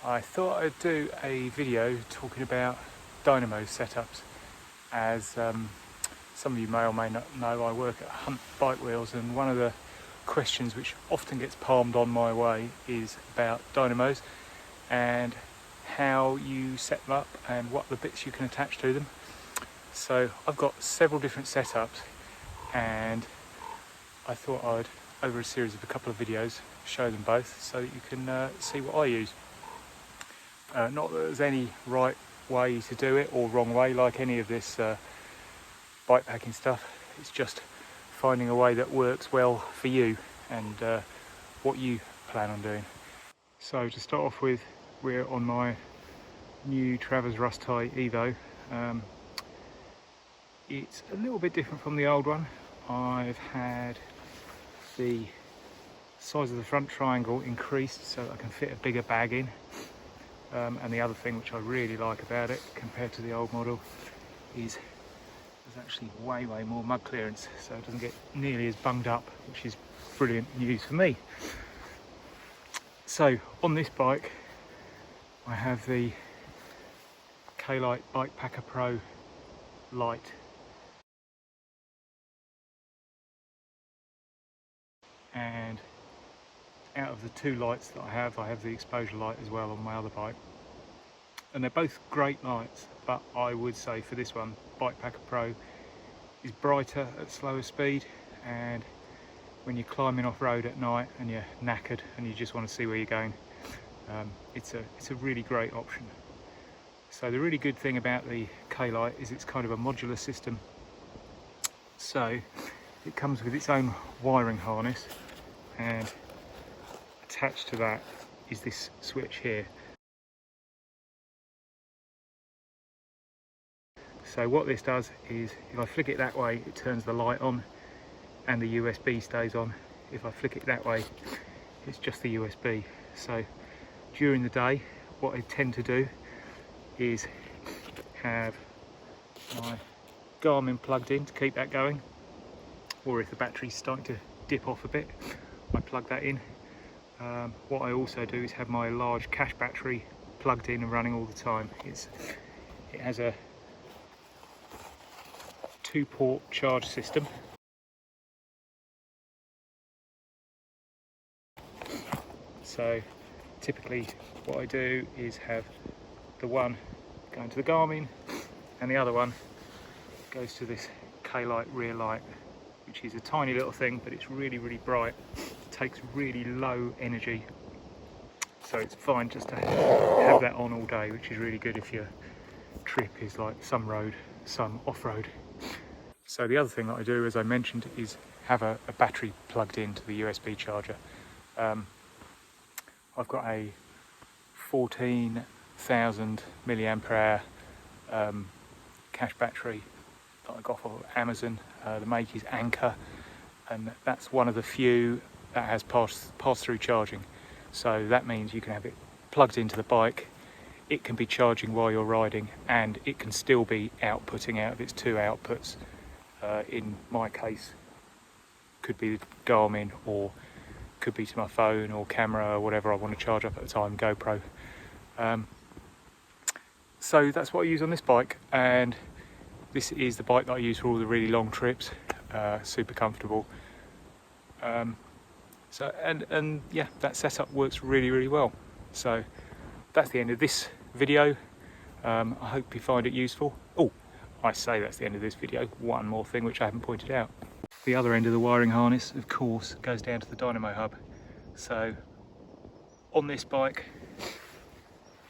I thought I'd do a video talking about Dynamo Setups. As some of you may or may not know, I work at Hunt Bike Wheels, and one of the questions which often gets palmed on my way is about dynamos and how you set them up and what the bits you can attach to them. So I've got several different setups, and I thought I'd, over a series of a couple of videos, show them both so that you can see what I use. Not that there's any right way to do it or wrong way like any of this bikepacking stuff. It's just finding a way that works well for you and what you plan on doing. So to start off with, we're on my new Travers Rust Tie Evo. It's a little bit different from the old one. I've had the size of the front triangle increased so that I can fit a bigger bag in. And the other thing which I really like about it compared to the old model is there's actually way more mud clearance, so it doesn't get nearly as bunged up, which is brilliant news for me. So on this bike I have the K Lite Bikepacker Pro Lite, and out of the two lights that I have the exposure light as well on my other bike, and they're both great lights, but I would say for this one, Bikepacker Pro is brighter at slower speed, and when you're climbing off road at night and you're knackered and you just want to see where you're going, it's a really great option. So the really good thing about the K Lite is it's kind of a modular system, so it comes with its own wiring harness, and attached to that is this switch here. So what this does is, if I flick it that way, it turns the light on and the USB stays on. If I flick it that way, it's just the USB. So during the day, what I tend to do is have my Garmin plugged in to keep that going, or if the battery's starting to dip off a bit, I plug that in. What I also do is have my large cache battery plugged in and running all the time. It has a 2-port charge system. So typically what I do is have the one going to the Garmin and the other one goes to this K Lite rear light, which is a tiny little thing, but it's really bright. It takes really low energy, so it's fine just to have that on all day, which is really good if your trip is like some road, some off-road. So the other thing that I do, as I mentioned, is have a battery plugged into the USB charger. I've got a 14,000 milliampere hour cache battery that I got off of Amazon. The make is Anchor, and that's one of the few that has pass-through charging. So that means you can have it plugged into the bike, it can be charging while you're riding, and it can still be outputting out of its two outputs. In my case, could be Garmin, or could be to my phone or camera or whatever I want to charge up at the time, GoPro. So that's what I use on this bike, and this is the bike that I use for all the really long trips. Super comfortable. So yeah, that setup works really well. So that's the end of this video. I hope you find it useful. Oh, I say that's the end of this video. One more thing which I haven't pointed out. The other end of the wiring harness, of course, goes down to the Dynamo hub. So on this bike,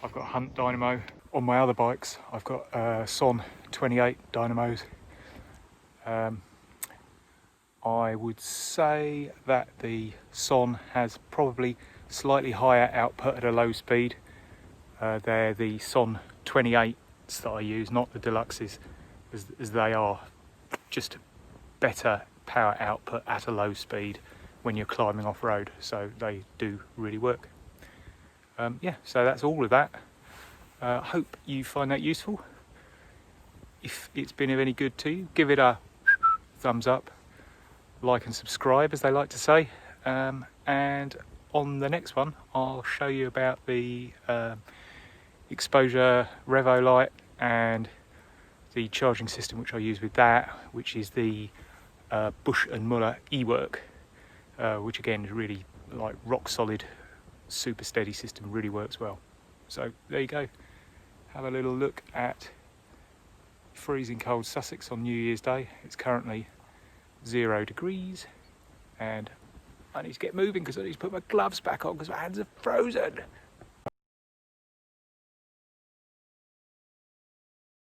I've got Hunt Dynamo. On my other bikes, I've got Son 28 dynamos. I would say that the Son has probably slightly higher output at a low speed. They're the Son 28s that I use, not the Deluxes, as they are just better power output at a low speed when you're climbing off road, so they do really work. Yeah, so that's all of that. Hope you find that useful. If it's been of any good to you, give it a thumbs up, like and subscribe, as they like to say, and on the next one I'll show you about the exposure Revo Lite and the charging system which I use with that, which is the Bush & Muller E-Work, which again is really like rock solid, super steady system, really works well. So there you go, have a little look at freezing cold Sussex on New Year's Day. It's currently 0 degrees and I need to get moving because I need to put my gloves back on because my hands are frozen.